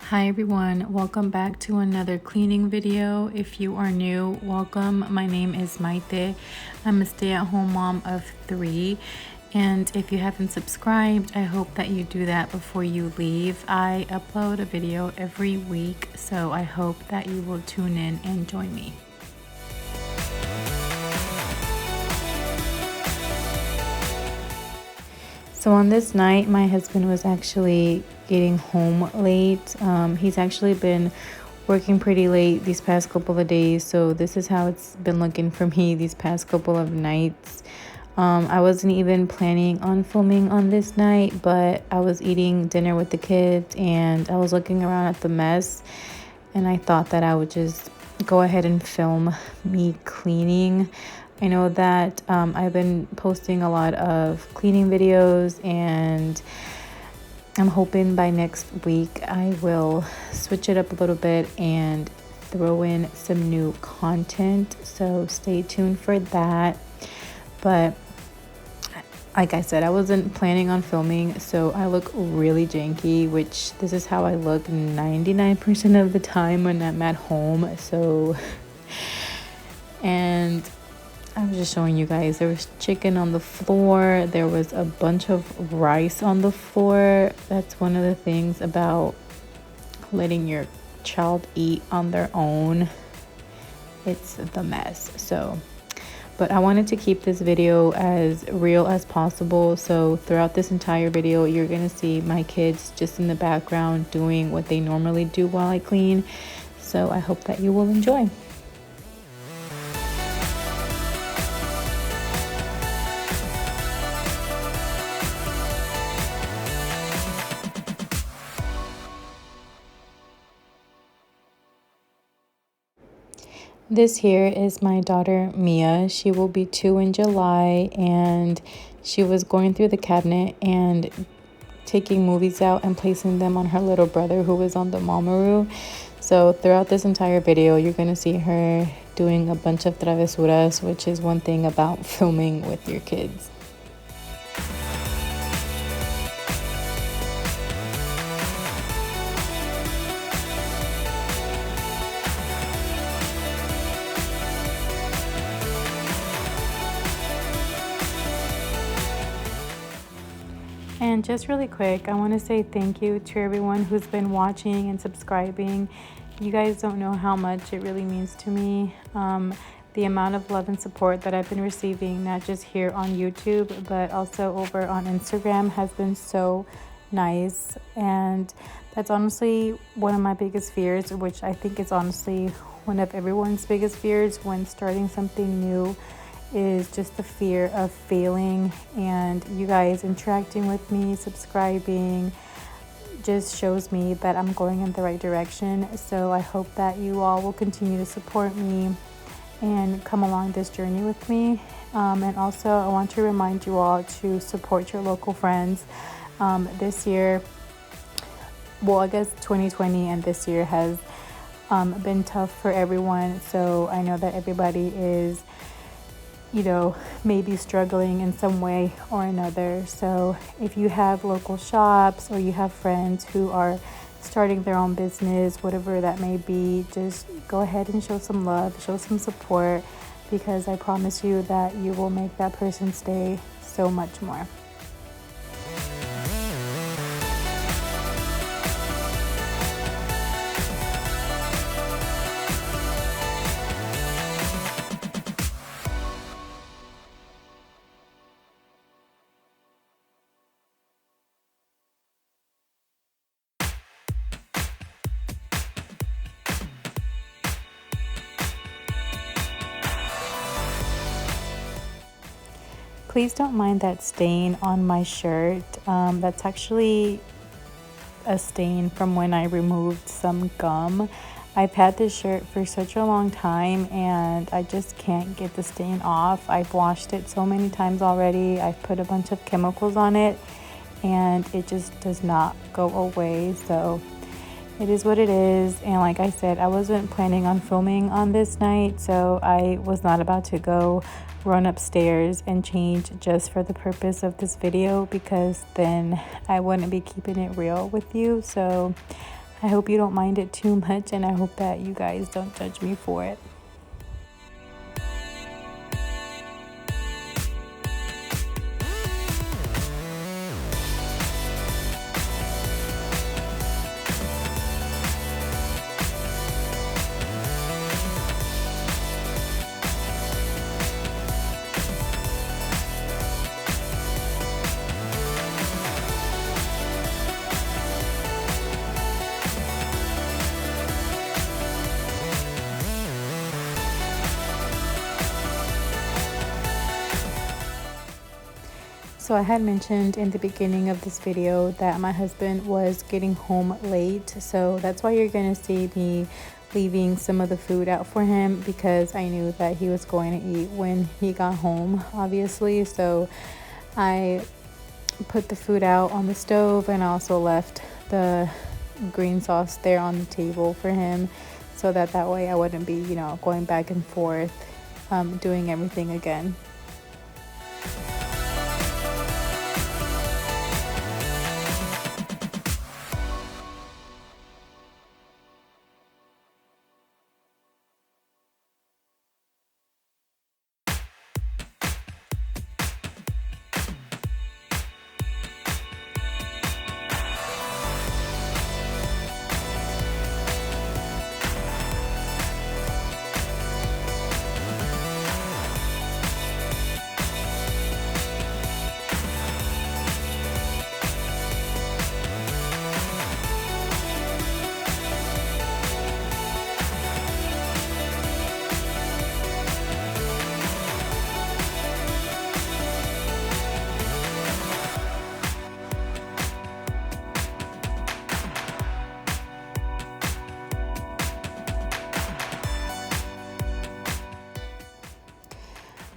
Hi everyone, welcome back to another cleaning video. If you are new, welcome. My name is Maite. I'm a stay-at-home mom of 3, and if you haven't subscribed, I hope that you do that before you leave. I upload a video every week, so I hope that you will tune in and join me. So on this night, my husband was actually getting home late. He's actually been working pretty late these past couple of days, so this is how it's been looking for me these past couple of nights. I wasn't even planning on filming on this night, but I was eating dinner with the kids and I was looking around at the mess, and I thought that I would just go ahead and film me cleaning. I know that I've been posting a lot of cleaning videos, and I'm hoping by next week I will switch it up a little bit and throw in some new content. So stay tuned for that. But like I said, I wasn't planning on filming, so I look really janky, which this is how I look 99% of the time when I'm at home. So, and I was just showing you guys, there was chicken on the floor, there was a bunch of rice on the floor. That's one of the things about letting your child eat on their own. It's the mess. So, but I wanted to keep this video as real as possible. So throughout this entire video, you're gonna see my kids just in the background doing what they normally do while I clean. So I hope that you will enjoy. This here is my daughter Mia. She will be 2 in July, and she was going through the cabinet and taking movies out and placing them on her little brother who was on the Mamoru. So throughout this entire video, you're going to see her doing a bunch of travesuras, which is one thing about filming with your kids. And just really quick, I want to say thank you to everyone who's been watching and subscribing. You guys don't know how much it really means to me. The amount of love and support that I've been receiving, not just here on YouTube, but also over on Instagram, has been so nice. And that's honestly one of my biggest fears, which I think is honestly one of everyone's biggest fears when starting something new, is just the fear of failing. And you guys interacting with me, subscribing, just shows me that I'm going in the right direction. So I hope that you all will continue to support me and come along this journey with me. And also I want to remind you all to support your local friends. This year, well, I guess 2020 and this year has been tough for everyone. So I know that everybody is, you know, maybe struggling in some way or another. So if you have local shops or you have friends who are starting their own business, whatever that may be, just go ahead and show some love, show some support, because I promise you that you will make that person's day so much more. Please don't mind that stain on my shirt. That's actually a stain from when I removed some gum. I've had this shirt for such a long time and I just can't get the stain off. I've washed it so many times already. I've put a bunch of chemicals on it and it just does not go away. So it is what it is. And like I said, I wasn't planning on filming on this night, so I was not about to go run upstairs and change just for the purpose of this video, because then I wouldn't be keeping it real with you. So I hope you don't mind it too much, and I hope that you guys don't judge me for it. So I had mentioned in the beginning of this video that my husband was getting home late. So that's why you're going to see me leaving some of the food out for him, because I knew that he was going to eat when he got home, obviously. So I put the food out on the stove, and I also left the green sauce there on the table for him, so that way I wouldn't be, going back and forth, doing everything again.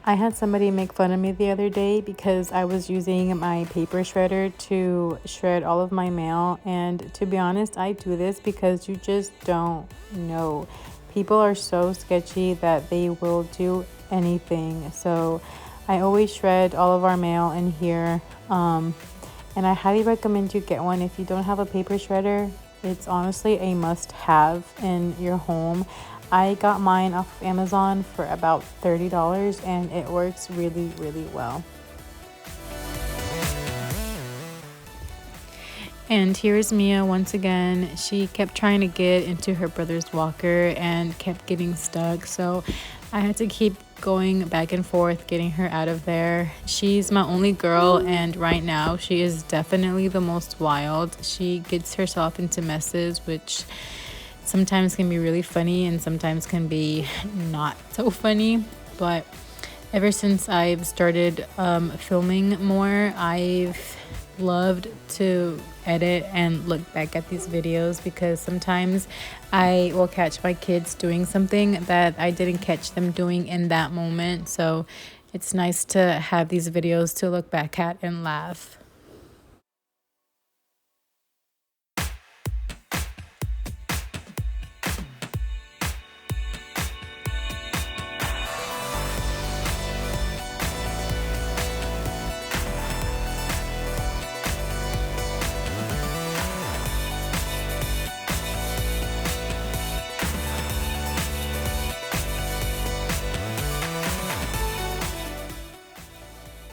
I had somebody make fun of me the other day because I was using my paper shredder to shred all of my mail. And to be honest, I do this because you just don't know. People are so sketchy that they will do anything. So I always shred all of our mail in here. And I highly recommend you get one. If you don't have a paper shredder, it's honestly a must-have in your home. I got mine off of Amazon for about $30, and it works really, really well. And here's Mia once again. She kept trying to get into her brother's walker and kept getting stuck. So I had to keep going back and forth, getting her out of there. She's my only girl, and right now she is definitely the most wild. She gets herself into messes, which sometimes can be really funny and sometimes can be not so funny. But ever since I've started filming more, I've loved to edit and look back at these videos, because sometimes I will catch my kids doing something that I didn't catch them doing in that moment. So it's nice to have these videos to look back at and laugh.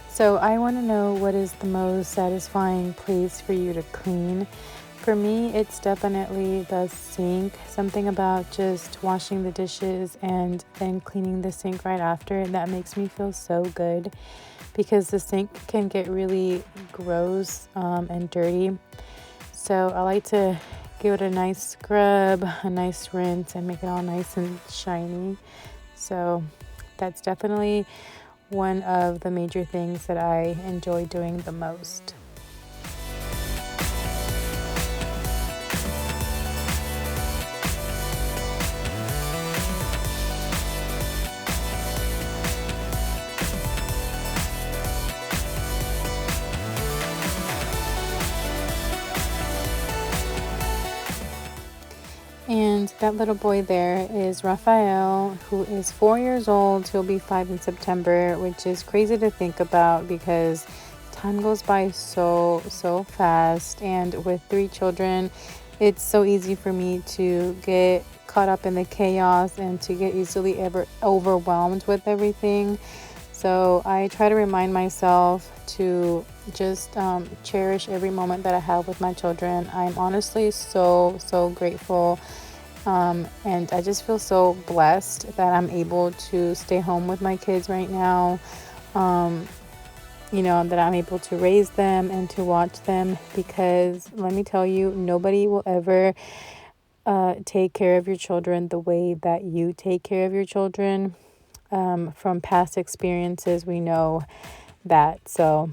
So I want to know, what is the most satisfying place for you to clean? For me, it's definitely the sink. Something about just washing the dishes and then cleaning the sink right after, that makes me feel so good, because the sink can get really gross and dirty. So I like to give it a nice scrub, a nice rinse, and make it all nice and shiny. So that's definitely one of the major things that I enjoy doing the most. And that little boy there is Raphael, who is 4 years old. He'll be 5 in September, which is crazy to think about because time goes by so fast. And with 3 children, it's so easy for me to get caught up in the chaos and to get easily ever overwhelmed with everything. So I try to remind myself to just cherish every moment that I have with my children. I'm honestly so grateful. And I just feel so blessed that I'm able to stay home with my kids right now. Um, that I'm able to raise them and to watch them, because let me tell you, nobody will ever take care of your children the way that you take care of your children. From past experiences, we know that. So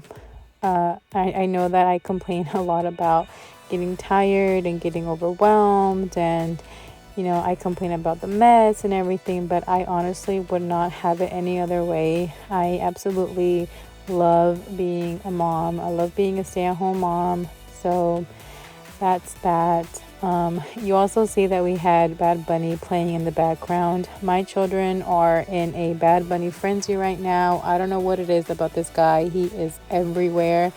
I know that I complain a lot about getting tired and getting overwhelmed, and I complain about the mess and everything, but I honestly would not have it any other way. I absolutely love being a mom. I love being a stay-at-home mom. So that's that. You also see that we had Bad Bunny playing in the background. My children are in a Bad Bunny frenzy right now. I don't know what it is about this guy. He is everywhere,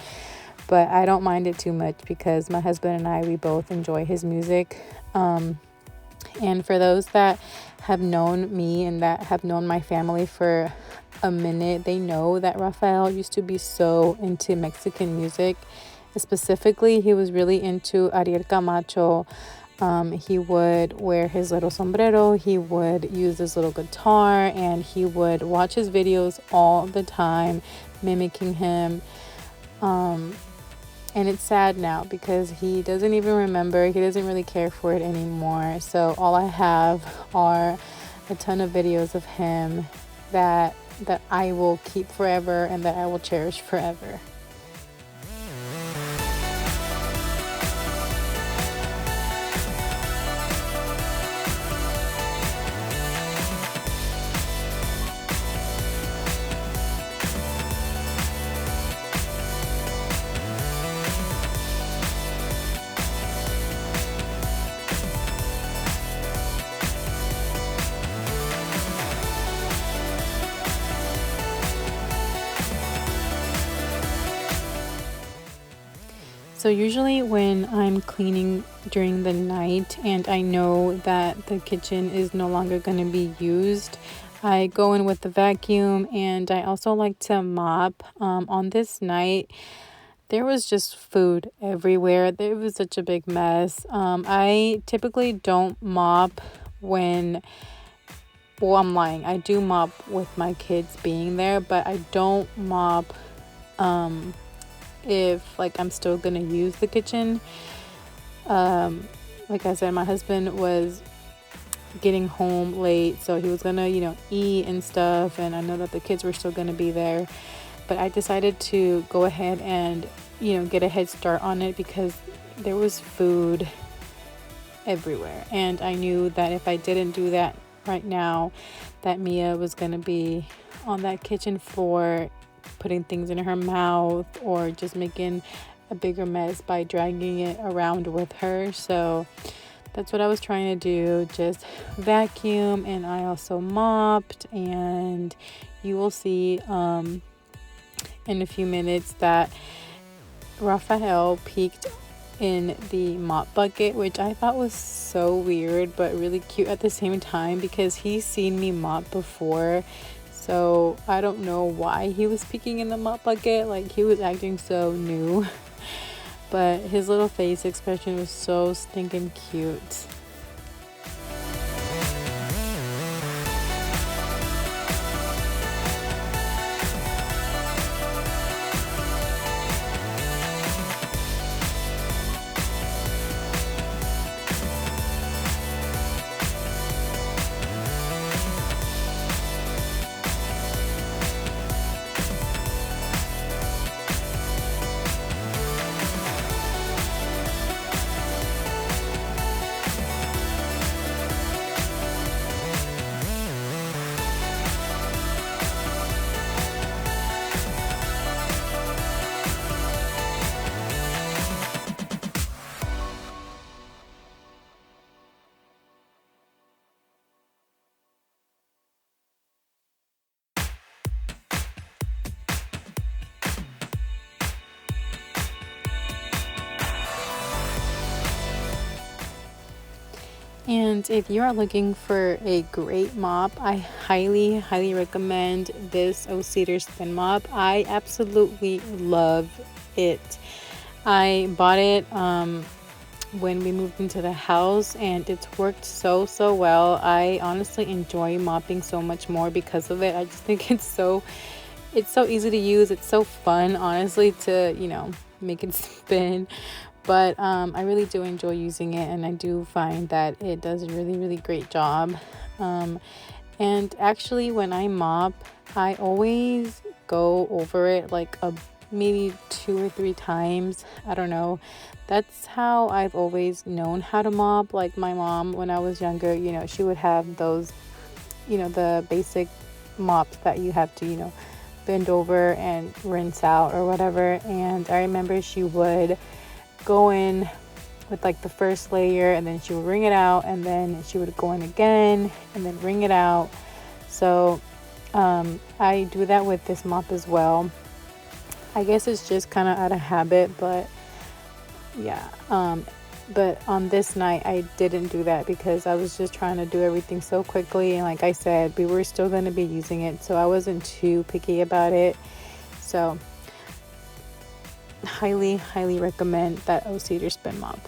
but I don't mind it too much because my husband and I, we both enjoy his music. And for those that have known me and that have known my family for a minute, they know that Rafael used to be so into Mexican music. Specifically, he was really into Ariel Camacho. He would wear his little sombrero, he would use his little guitar, and he would watch his videos all the time, mimicking him. And it's sad now because he doesn't even remember, he doesn't really care for it anymore. So all I have are a ton of videos of him that I will keep forever and that I will cherish forever. So usually when I'm cleaning during the night and I know that the kitchen is no longer going to be used, I go in with the vacuum, and I also like to mop. On this night, there was just food everywhere. It was such a big mess. I typically don't mop when, well, I'm lying. I do mop with my kids being there, but I don't mop if like I'm still gonna use the kitchen. Like I said, my husband was getting home late, so he was gonna eat and stuff, and I know that the kids were still gonna be there, but I decided to go ahead and get a head start on it because there was food everywhere, and I knew that if I didn't do that right now, that Mia was gonna be on that kitchen floor putting things in her mouth or just making a bigger mess by dragging it around with her. So that's what I was trying to do, just vacuum, and I also mopped. And you will see in a few minutes that Rafael peeked in the mop bucket, which I thought was so weird but really cute at the same time because he's seen me mop before. So I don't know why he was peeking in the mop bucket, like he was acting so new. But his little face expression was so stinking cute. And if you are looking for a great mop, I highly recommend this O Cedar Spin Mop. I absolutely love it. I bought it when we moved into the house, and it's worked so well. I honestly enjoy mopping so much more because of it. I just think it's so easy to use. It's so fun, honestly, to make it spin. But I really do enjoy using it, and I do find that it does a really great job. And actually, when I mop, I always go over it like maybe 2 or 3 times. I don't know. That's how I've always known how to mop. Like my mom, when I was younger, she would have those, the basic mops that you have to, bend over and rinse out or whatever. And I remember she would go in with like the first layer, and then she would wring it out, and then she would go in again and then wring it out. So I do that with this mop as well. I guess it's just kind of out of habit, but yeah. But on this night I didn't do that because I was just trying to do everything so quickly, and like I said, we were still going to be using it, so I wasn't too picky about it. So highly recommend that O Cedar Spin Mop.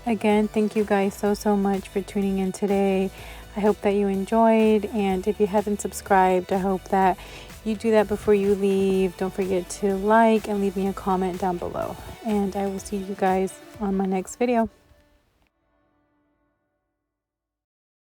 Again, thank you guys so much for tuning in today. I hope that you enjoyed, and if you haven't subscribed, I hope that you do that before you leave. Don't forget to like and leave me a comment down below, and I will see you guys on my next video.